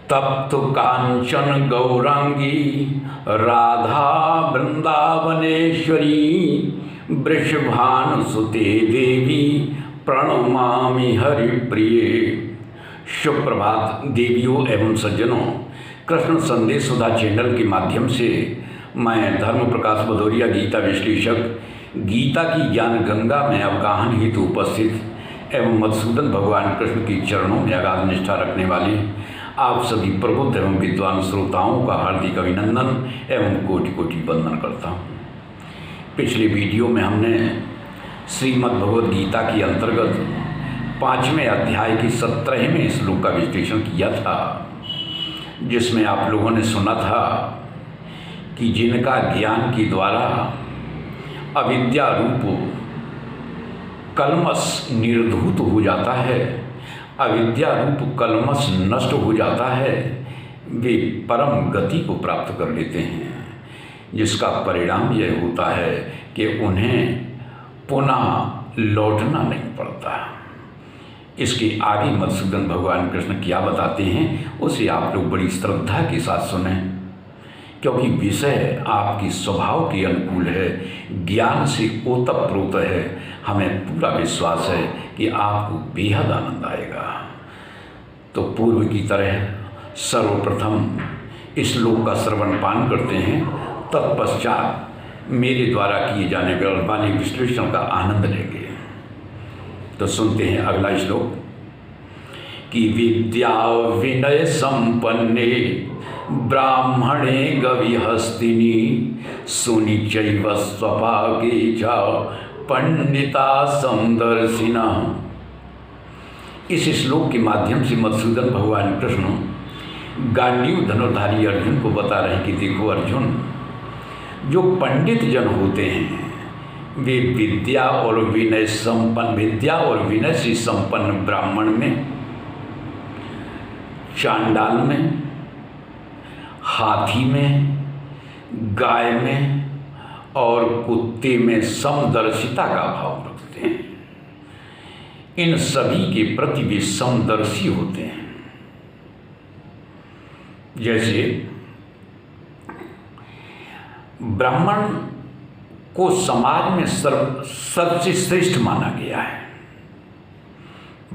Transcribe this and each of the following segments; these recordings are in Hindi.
तप्त कांचन गौरांगी राधा वृंदावनेश्वरी वृषभानुसुते देवी प्रणमामि हरिप्रिये। सुप्रभात देवियों एवं सज्जनों, कृष्ण संदेश सुधा चैनल के माध्यम से मैं धर्म प्रकाश भदौरिया गीता विश्लेषक गीता की ज्ञान गंगा में अवगाहन हेतु उपस्थित एवं मधुसूदन भगवान कृष्ण के चरणों में अगाध निष्ठा रखने वाले आप सभी प्रबुद्ध एवं विद्वान श्रोताओं का हार्दिक अभिनंदन एवं कोटि कोटि वंदन करता हूँ। पिछले वीडियो में हमने श्रीमद् भगवद गीता के अंतर्गत 5वें अध्याय की 17वें श्लोक का विश्लेषण किया था, जिसमें आप लोगों ने सुना था कि जिनका ज्ञान के द्वारा अविद्या रूप कलमश निर्धूत हो जाता है, अविद्या रूप कलमश नष्ट हो जाता है, वे परम गति को प्राप्त कर लेते हैं, जिसका परिणाम यह होता है कि उन्हें पुनः लौटना नहीं पड़ता। इसके आगे मधुसूदन भगवान कृष्ण क्या बताते हैं उसे आप लोग बड़ी श्रद्धा के साथ सुने, क्योंकि विषय आपकी स्वभाव के अनुकूल है, ज्ञान से ओतप्रोत है। हमें पूरा विश्वास है कि आपको बेहद आनंद आएगा। तो पूर्व की तरह सर्वप्रथम इस श्लोक का श्रवण पान करते हैं, तत्पश्चात मेरे द्वारा किए जाने वाले विश्लेषण का आनंद लेंगे। तो सुनते हैं अगला श्लोक कि विद्या विनय संपन्ने ब्राह्मणे गविहस्तिनी सुनिचैव स्वभागे च पंडिता समदर्शिना। इस श्लोक के माध्यम से मधुसूदन भगवान कृष्ण गांडीव धनुर्धारी अर्जुन को बता रहे हैं कि देखो अर्जुन, जो पंडित जन होते हैं वे विद्या और विनय से संपन्न ब्राह्मण में, चांडाल में, हाथी में, गाय में और कुत्ते में समदर्शिता का भाव रखते हैं। इन सभी के प्रति वे समदर्शी होते हैं। जैसे ब्राह्मण को समाज में सबसे श्रेष्ठ माना गया है,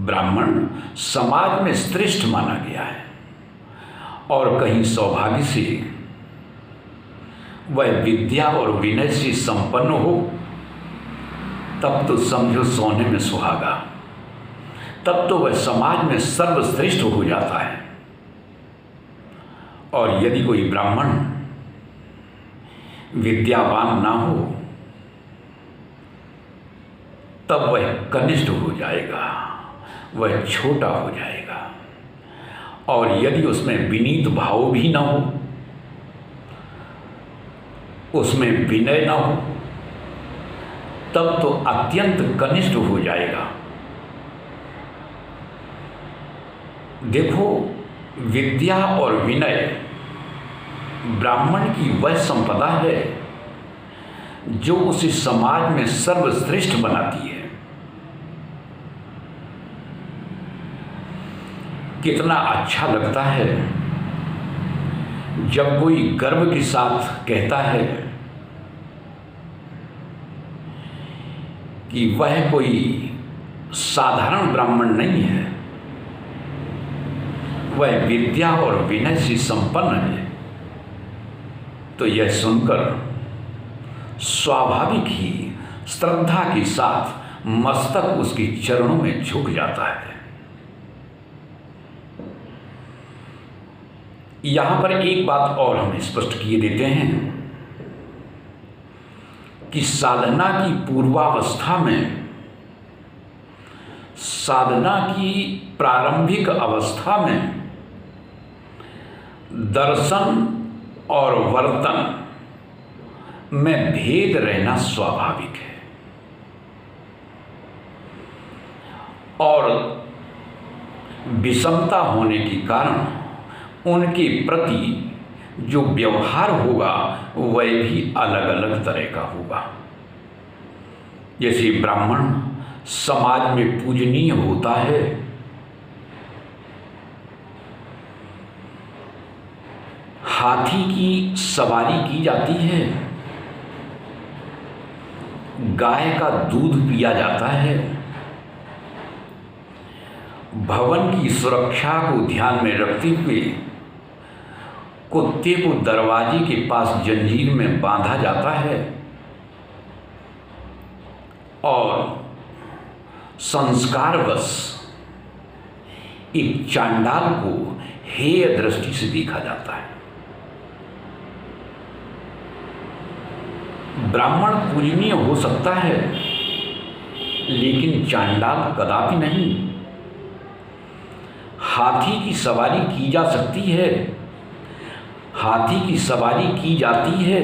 ब्राह्मण समाज में श्रेष्ठ माना गया है, और कहीं सौभाग्य से वह विद्या और विनय से संपन्न हो तब तो समझो सोने में सुहागा, तब तो वह समाज में सर्वश्रेष्ठ हो जाता है। और यदि कोई ब्राह्मण विद्यावान ना हो तब वह कनिष्ठ हो जाएगा, वह छोटा हो जाएगा। और यदि उसमें विनीत भाव भी ना हो, उसमें विनय ना हो, तब तो अत्यंत कनिष्ठ हो जाएगा। देखो, विद्या और विनय ब्राह्मण की वह संपदा है जो उसे समाज में सर्वश्रेष्ठ बनाती है। कितना अच्छा लगता है जब कोई गर्व के साथ कहता है कि वह कोई साधारण ब्राह्मण नहीं है, वह विद्या और विनय से संपन्न है। तो यह सुनकर स्वाभाविक ही श्रद्धा के साथ मस्तक उसके चरणों में झुक जाता है। यहाँ पर एक बात और हम स्पष्ट किए देते हैं कि साधना की पूर्वावस्था में, साधना की प्रारंभिक अवस्था में दर्शन और वर्तन में भेद रहना स्वाभाविक है। और विषमता होने के कारण उनके प्रति जो व्यवहार होगा वह भी अलग अलग तरह का होगा। जैसे ब्राह्मण समाज में पूजनीय होता है, हाथी की सवारी की जाती है, गाय का दूध पिया जाता है, भवन की सुरक्षा को ध्यान में रखते हुए कुत्ते को दरवाजे के पास जंजीर में बांधा जाता है और संस्कारवश एक चांडाल को हेय दृष्टि से देखा जाता है। ब्राह्मण पूजनीय हो सकता है, लेकिन चांडाल कदापि नहीं। हाथी की सवारी की जा सकती है, हाथी की सवारी की जाती है,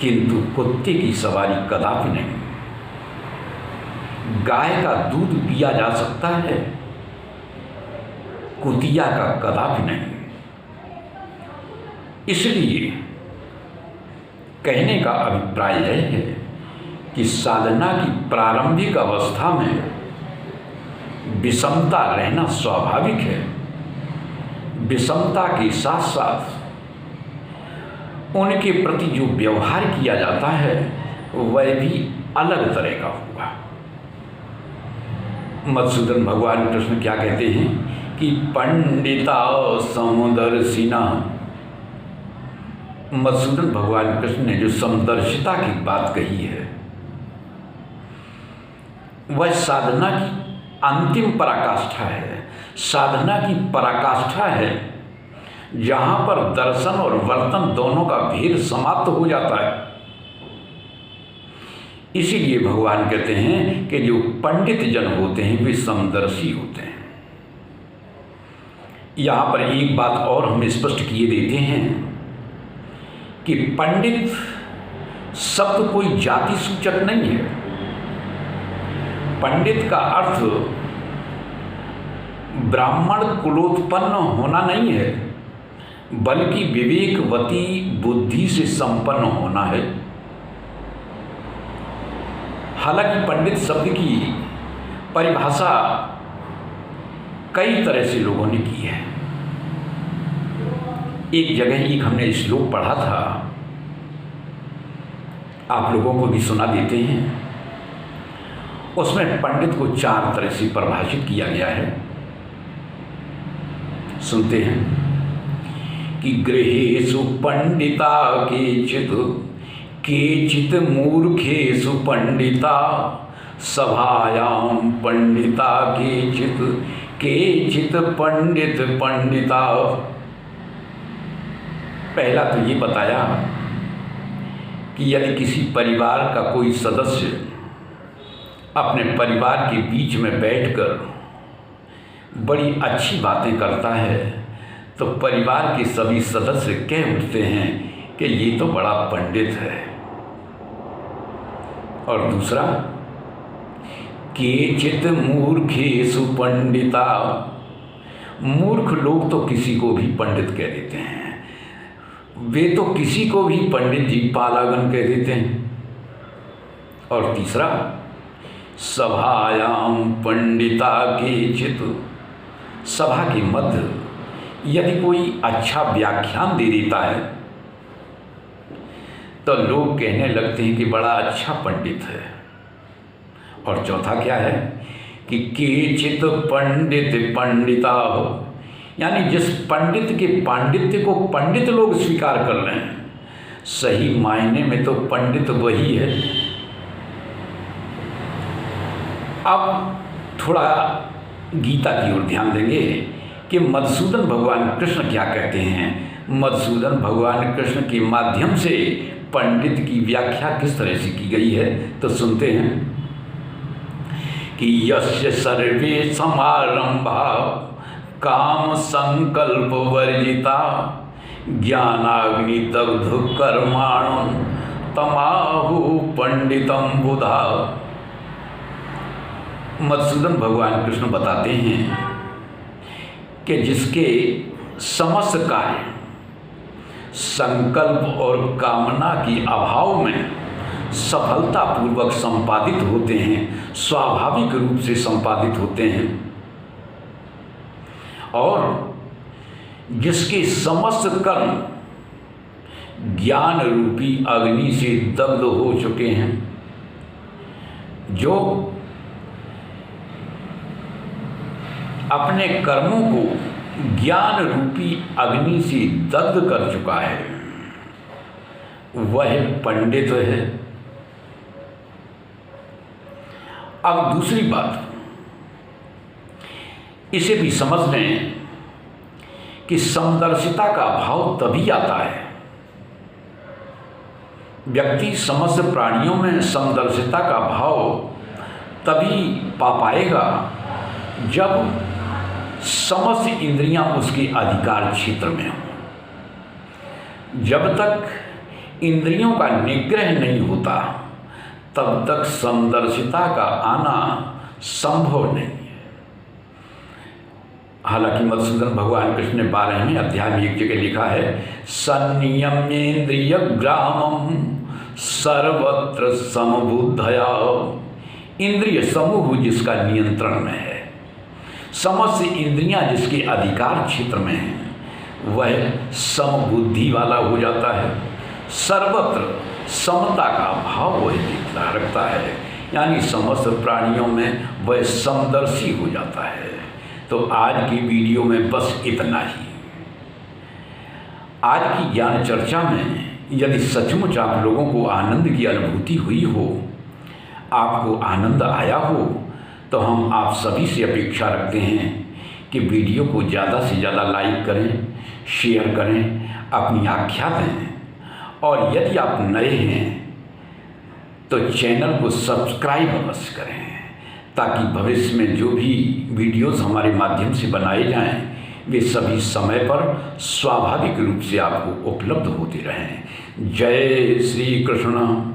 किंतु कुत्ते की सवारी कदापि नहीं। गाय का दूध पिया जा सकता है, कुतिया का कदापि नहीं। इसलिए कहने का अभिप्राय यह है कि साधना की प्रारंभिक अवस्था में विषमता रहना स्वाभाविक है। विषमता के साथ साथ उनके प्रति जो व्यवहार किया जाता है वह भी अलग तरह का होगा। मधुसूदन भगवान कृष्ण क्या कहते हैं कि पंडिता समदर्शिना। मधुसूदन भगवान कृष्ण ने जो समदर्शिता की बात कही है वह साधना की अंतिम पराकाष्ठा है। साधना की पराकाष्ठा है जहाँ पर दर्शन और वर्तन दोनों का भेद समाप्त हो जाता है। इसीलिए भगवान कहते हैं कि जो पंडित जन होते हैं वे समदर्शी होते हैं। यहाँ पर एक बात और हम स्पष्ट किए देते हैं कि पंडित शब्द कोई जाति सूचक नहीं है। पंडित का अर्थ ब्राह्मण कुलोत्पन्न होना नहीं है, बल्कि विवेकवती बुद्धि से संपन्न होना है। हालांकि पंडित शब्द की परिभाषा कई तरह से लोगों ने की है। एक जगह एक हमने श्लोक पढ़ा था, आप लोगों को भी सुना देते हैं। उसमें पंडित को 4 तरह से परिभाषित किया गया है। सुनते हैं कि गृहेषु पंडिता केचित् मूर्खेषु पंडिता सभायां पंडिता केचित् पंडित पंडिता। पहला तो ये बताया कि यदि किसी परिवार का कोई सदस्य अपने परिवार के बीच में बैठकर बड़ी अच्छी बातें करता है तो परिवार के सभी सदस्य कह उठते हैं कि ये तो बड़ा पंडित है। और दूसरा, केचित् मूर्खेषु पंडिता। मूर्ख लोग तो किसी को भी पंडित कह देते हैं, वे तो किसी को भी पंडित जी पालागन कह देते हैं। और तीसरा, सभायां पंडिता केचित्। सभा के मध्य यदि कोई अच्छा व्याख्यान दे देता है तो लोग कहने लगते हैं कि बड़ा अच्छा पंडित है। और चौथा क्या है कि केचित् पंडित पंडिता हो, यानी जिस पंडित के पांडित्य को पंडित लोग स्वीकार कर रहे हैं, सही मायने में तो पंडित वही है। अब थोड़ा गीता की ओर ध्यान देंगे कि मधुसूदन भगवान कृष्ण क्या कहते हैं। मधुसूदन भगवान कृष्ण के माध्यम से पंडित की व्याख्या किस तरह से की गई है तो सुनते हैं कि यस्य सर्वे समारंभा काम संकल्प वर्जिता ज्ञानाग्नि दग्ध कर्माणं तमाहु पंडितम बुधा। मधुसूदन भगवान कृष्ण बताते हैं कि जिसके समस्त कार्य संकल्प और कामना के अभाव में सफलतापूर्वक संपादित होते हैं, स्वाभाविक रूप से संपादित होते हैं। और जिसके समस्त कर्म ज्ञान रूपी अग्नि से दग्ध हो चुके हैं, जो अपने कर्मों को ज्ञान रूपी अग्नि से दग्ध कर चुका है, वह पंडित है। अब दूसरी बात, इसे भी समझ लें कि समदर्शिता का भाव तभी आता है, व्यक्ति समस्त प्राणियों में समदर्शिता का भाव तभी पा पाएगा जब समस्त इंद्रियां उसके अधिकार क्षेत्र में हों। जब तक इंद्रियों का निग्रह नहीं होता तब तक समदर्शिता का आना संभव नहीं है। हालांकि मधुसूदन भगवान कृष्ण ने 12वें अध्याय में एक जगह लिखा है, संयम्येन्द्रिय ग्रामम सर्वत्र समबुद्धया। इंद्रिय समूह जिसका नियंत्रण में है, समस्त इंद्रियां जिसके अधिकार क्षेत्र में हैं, वह समबुद्धि वाला हो जाता है। सर्वत्र समता का भाव वह रखता है, यानी समस्त प्राणियों में वह समदर्शी हो जाता है। तो आज की वीडियो में बस इतना ही। आज की ज्ञान चर्चा में यदि सचमुच आप लोगों को आनंद की अनुभूति हुई हो, आपको आनंद आया हो, तो हम आप सभी से अपेक्षा रखते हैं कि वीडियो को ज़्यादा से ज़्यादा लाइक करें, शेयर करें, अपनी आख्या दें, और यदि आप नए हैं तो चैनल को सब्सक्राइब अवश्य करें, ताकि भविष्य में जो भी वीडियोस हमारे माध्यम से बनाए जाएं, वे सभी समय पर स्वाभाविक रूप से आपको उपलब्ध होते रहें। जय श्री कृष्ण।